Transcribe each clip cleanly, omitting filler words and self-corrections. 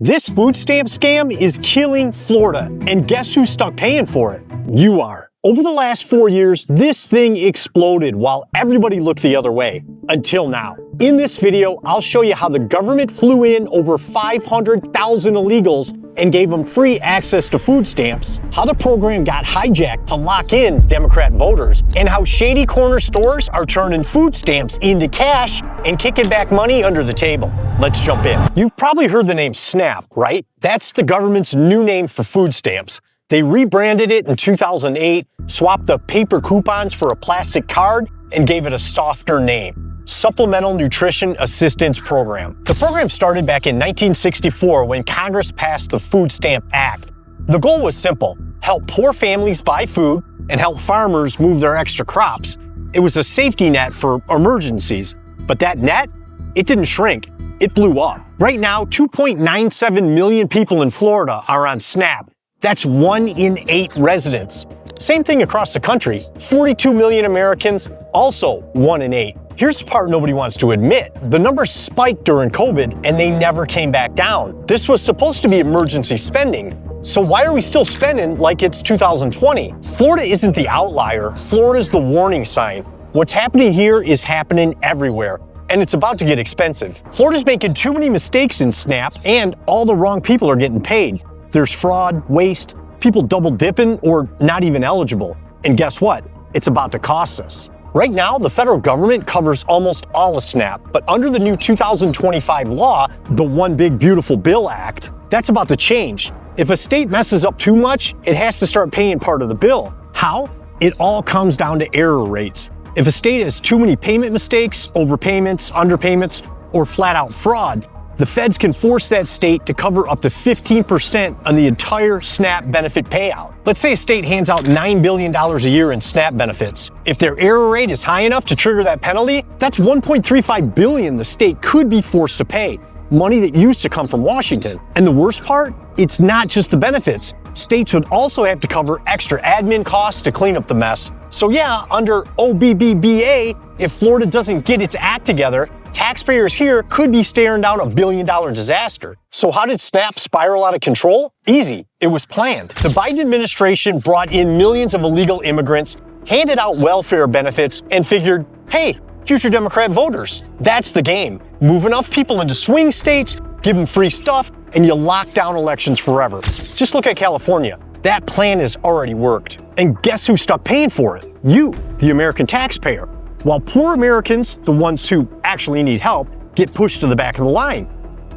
This food stamp scam is killing Florida, and guess who's stuck paying for it? You are. Over the last 4 years, this thing exploded while everybody looked the other way, until now. In this video, I'll show you how the government flew in over 500,000 illegals and gave them free access to food stamps, how the program got hijacked to lock in Democrat voters, and how shady corner stores are turning food stamps into cash and kicking back money under the table. Let's jump in. You've probably heard the name SNAP, right? That's the government's new name for food stamps. They rebranded it in 2008, swapped the paper coupons for a plastic card, and gave it a softer name: Supplemental Nutrition Assistance Program. The program started back in 1964 when Congress passed the Food Stamp Act. The goal was simple: help poor families buy food and help farmers move their extra crops. It was a safety net for emergencies. But that net, it didn't shrink, it blew up. Right now, 2.97 million people in Florida are on SNAP. That's 1 in 8 residents. Same thing across the country. 42 million Americans, also 1 in 8. Here's the part nobody wants to admit. The numbers spiked during COVID and they never came back down. This was supposed to be emergency spending. So why are we still spending like it's 2020? Florida isn't the outlier. Florida's the warning sign. What's happening here is happening everywhere, and it's about to get expensive. Florida's making too many mistakes in SNAP, and all the wrong people are getting paid. There's fraud, waste, people double dipping or not even eligible. And guess what? It's about to cost us. Right now, the federal government covers almost all of SNAP, but under the new 2025 law, the One Big Beautiful Bill Act, that's about to change. If a state messes up too much, it has to start paying part of the bill. How? It all comes down to error rates. If a state has too many payment mistakes, overpayments, underpayments, or flat out fraud, the feds can force that state to cover up to 15% on the entire SNAP benefit payout. Let's say a state hands out $9 billion a year in SNAP benefits. If their error rate is high enough to trigger that penalty, that's $1.35 billion the state could be forced to pay. Money that used to come from Washington. And the worst part? It's not just the benefits. States would also have to cover extra admin costs to clean up the mess. So yeah, under OBBBA, if Florida doesn't get its act together, taxpayers here could be staring down a $1 billion disaster. So how did SNAP spiral out of control? Easy. It was planned. The Biden administration brought in millions of illegal immigrants, handed out welfare benefits, and figured, hey, future Democrat voters, that's the game. Move enough people into swing states, give them free stuff, and you lock down elections forever. Just look at California. That plan has already worked. And guess who's stuck paying for it? You, the American taxpayer. While poor Americans, the ones who actually need help, get pushed to the back of the line.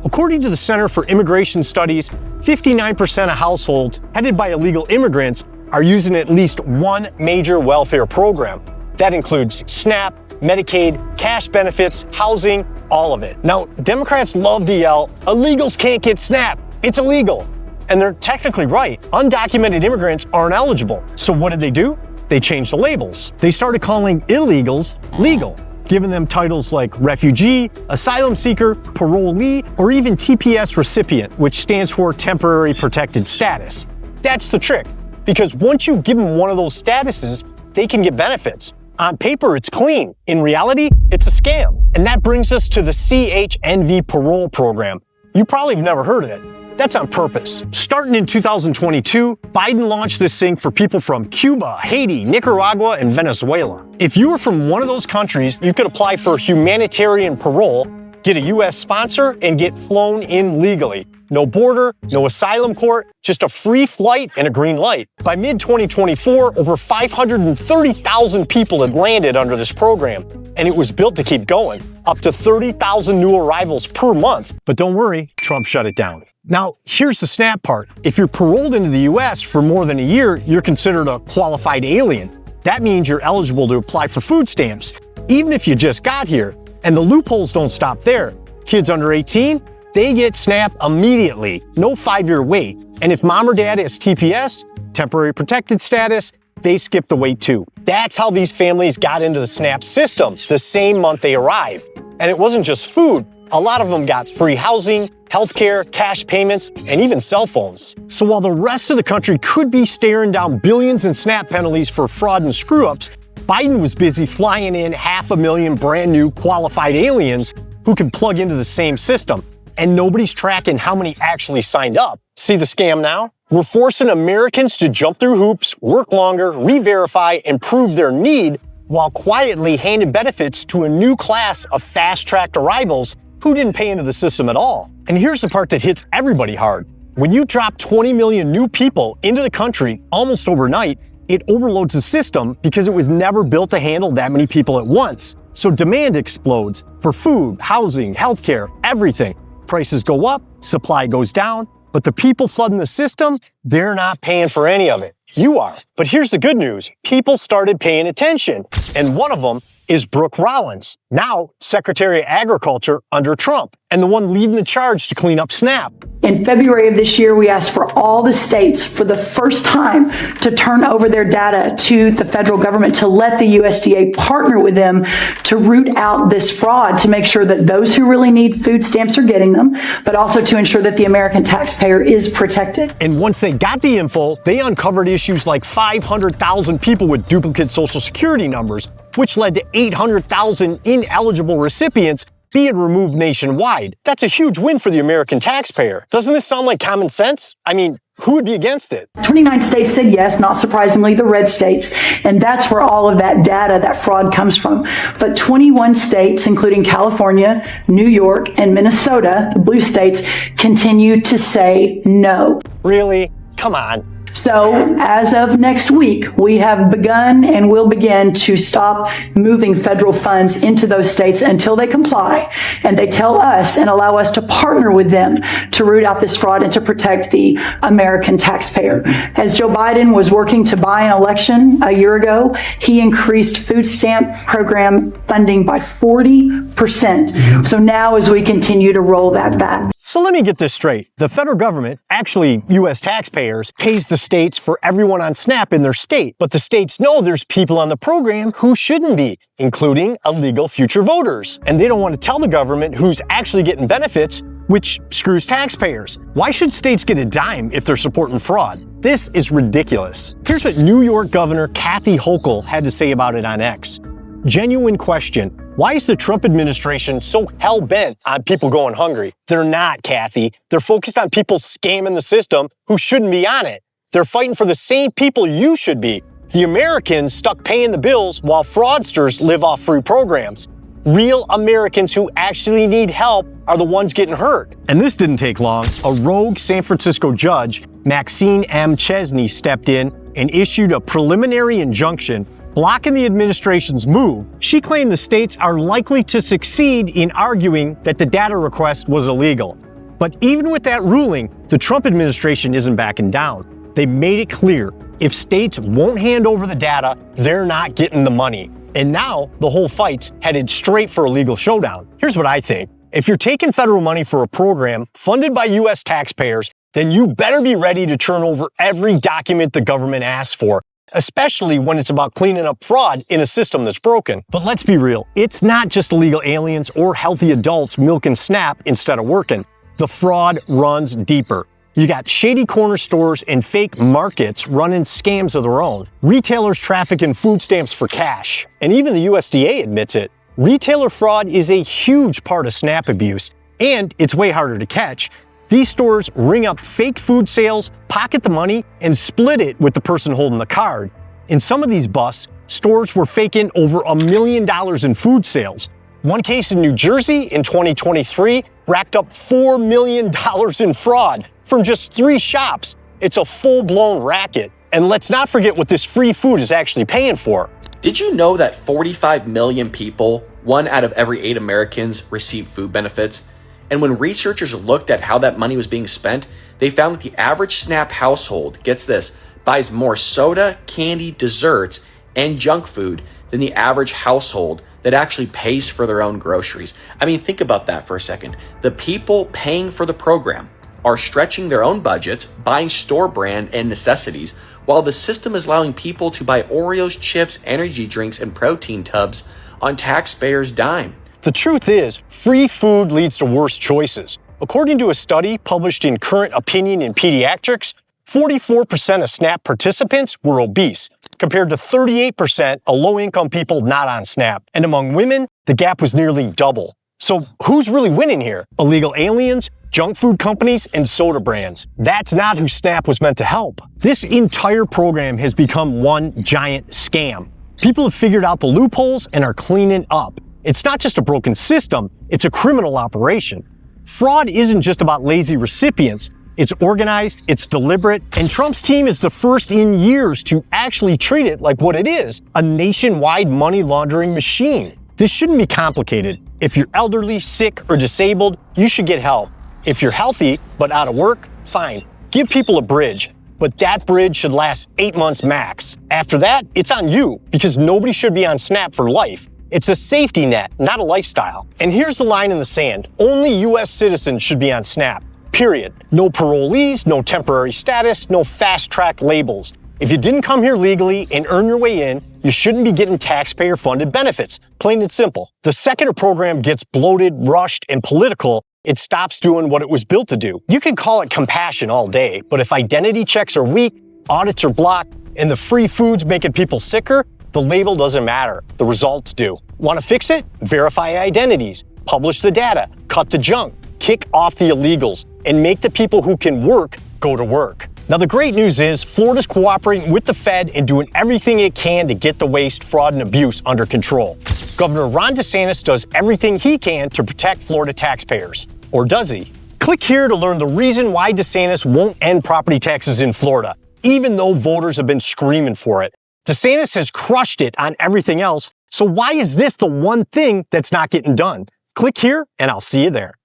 According to the Center for Immigration Studies, 59% of households headed by illegal immigrants are using at least one major welfare program. That includes SNAP, Medicaid, cash benefits, housing, all of it. Now, Democrats love to yell, illegals can't get SNAP, it's illegal. And they're technically right. Undocumented immigrants aren't eligible. So what did they do? They changed the labels. They started calling illegals legal, giving them titles like refugee, asylum seeker, parolee, or even TPS recipient, which stands for temporary protected status. That's the trick, because once you give them one of those statuses, they can get benefits. On paper, it's clean. In reality, it's a scam. And that brings us to the CHNV parole program. You probably have never heard of it. That's on purpose. Starting in 2022, Biden launched this thing for people from Cuba, Haiti, Nicaragua, and Venezuela. If you were from one of those countries, you could apply for humanitarian parole, get a U.S. sponsor, and get flown in legally. No border, no asylum court, just a free flight and a green light. By mid-2024, over 530,000 people had landed under this program, and it was built to keep going, up to 30,000 new arrivals per month. But don't worry, Trump shut it down. Now, here's the SNAP part. If you're paroled into the U.S. for more than a year, you're considered a qualified alien. That means you're eligible to apply for food stamps, even if you just got here. And the loopholes don't stop there. Kids under 18, they get SNAP immediately, no 5-year wait. And if mom or dad has TPS, temporary protected status, they skip the wait too. That's how these families got into the SNAP system the same month they arrived. And it wasn't just food. A lot of them got free housing, healthcare, cash payments, and even cell phones. So while the rest of the country could be staring down billions in SNAP penalties for fraud and screw-ups, Biden was busy flying in 500,000 brand new qualified aliens who can plug into the same system. and nobody's tracking how many actually signed up. See the scam now? We're forcing Americans to jump through hoops, work longer, re-verify, and prove their need, while quietly handing benefits to a new class of fast-tracked arrivals who didn't pay into the system at all. And here's the part that hits everybody hard. When you drop 20 million new people into the country almost overnight, it overloads the system because it was never built to handle that many people at once. So demand explodes for food, housing, healthcare, everything. Prices go up, supply goes down, but the people flooding the system, they're not paying for any of it. You are. But here's the good news. People started paying attention, and one of them is Brooke Rollins, now Secretary of Agriculture under Trump, and the one leading the charge to clean up SNAP. In February of this year, we asked for all the states for the first time to turn over their data to the federal government to let the USDA partner with them to root out this fraud, to make sure that those who really need food stamps are getting them, but also to ensure that the American taxpayer is protected. And once they got the info, they uncovered issues like 500,000 people with duplicate Social Security numbers, which led to 800,000 ineligible recipients being removed nationwide. That's a huge win for the American taxpayer. Doesn't this sound like common sense? I mean, who would be against it? 29 states said yes, not surprisingly, the red states. And that's where all of that data, that fraud comes from. But 21 states, including California, New York, and Minnesota, the blue states, continue to say no. Really? Come on. So as of next week, we have begun and will begin to stop moving federal funds into those states until they comply and they tell us and allow us to partner with them to root out this fraud and to protect the American taxpayer. As Joe Biden was working to buy an election a year ago, he increased food stamp program funding by 40%. So now as we continue to roll that back. So let me get this straight. The federal government, actually U.S. taxpayers, pays the states for everyone on SNAP in their state. But the states know there's people on the program who shouldn't be, including illegal future voters. And they don't want to tell the government who's actually getting benefits, which screws taxpayers. Why should states get a dime if they're supporting fraud? This is ridiculous. Here's what New York Governor Kathy Hochul had to say about it on X. Genuine question. Why is the Trump administration so hell-bent on people going hungry? They're not, Kathy. They're focused on people scamming the system who shouldn't be on it. They're fighting for the same people you should be. The Americans stuck paying the bills while fraudsters live off free programs. Real Americans who actually need help are the ones getting hurt. And this didn't take long. A rogue San Francisco judge, Maxine M. Chesney, stepped in and issued a preliminary injunction blocking the administration's move. She claimed the states are likely to succeed in arguing that the data request was illegal. But even with that ruling, the Trump administration isn't backing down. They made it clear, if states won't hand over the data, they're not getting the money. And now the whole fight's headed straight for a legal showdown. Here's what I think. If you're taking federal money for a program funded by U.S. taxpayers, then you better be ready to turn over every document the government asks for, especially when it's about cleaning up fraud in a system that's broken. But let's be real, it's not just illegal aliens or healthy adults milking SNAP instead of working. The fraud runs deeper. You got shady corner stores and fake markets running scams of their own. Retailers trafficking food stamps for cash. And even the USDA admits it. Retailer fraud is a huge part of SNAP abuse, and it's way harder to catch. These stores ring up fake food sales, pocket the money, and split it with the person holding the card. In some of these busts, stores were faking over $1 million in food sales. One case in New Jersey in 2023 racked up $4 million in fraud from just 3 shops. It's a full-blown racket. And let's not forget what this free food is actually paying for. Did you know that 45 million people, 1 out of every 8 Americans, receive food benefits? And when researchers looked at how that money was being spent, they found that the average SNAP household, gets this, buys more soda, candy, desserts, and junk food than the average household that actually pays for their own groceries. I mean, think about that for a second. The people paying for the program are stretching their own budgets, buying store brand and necessities, while the system is allowing people to buy Oreos, chips, energy drinks, and protein tubs on taxpayers' dime. The truth is, free food leads to worse choices. According to a study published in Current Opinion in Pediatrics, 44% of SNAP participants were obese, compared to 38% of low-income people not on SNAP. And among women, the gap was nearly double. So who's really winning here? Illegal aliens, junk food companies, and soda brands. That's not who SNAP was meant to help. This entire program has become one giant scam. People have figured out the loopholes and are cleaning up. It's not just a broken system, it's a criminal operation. Fraud isn't just about lazy recipients. It's organized, it's deliberate, and Trump's team is the first in years to actually treat it like what it is, a nationwide money laundering machine. This shouldn't be complicated. If you're elderly, sick, or disabled, you should get help. If you're healthy but out of work, fine. Give people a bridge, but that bridge should last 8 months max. After that, it's on you, because nobody should be on SNAP for life. It's a safety net, not a lifestyle. And here's the line in the sand. Only U.S. citizens should be on SNAP. Period. No parolees, no temporary status, no fast-track labels. If you didn't come here legally and earn your way in, you shouldn't be getting taxpayer-funded benefits. Plain and simple. The second a program gets bloated, rushed, and political, it stops doing what it was built to do. You can call it compassion all day, but if identity checks are weak, audits are blocked, and the free food's making people sicker, the label doesn't matter. The results do. Want to fix it? Verify identities, publish the data, cut the junk, kick off the illegals, and make the people who can work go to work. Now, the great news is Florida's cooperating with the Fed and doing everything it can to get the waste, fraud, and abuse under control. Governor Ron DeSantis does everything he can to protect Florida taxpayers. Or does he? Click here to learn the reason why DeSantis won't end property taxes in Florida, even though voters have been screaming for it. DeSantis has crushed it on everything else, so why is this the one thing that's not getting done? Click here, and I'll see you there.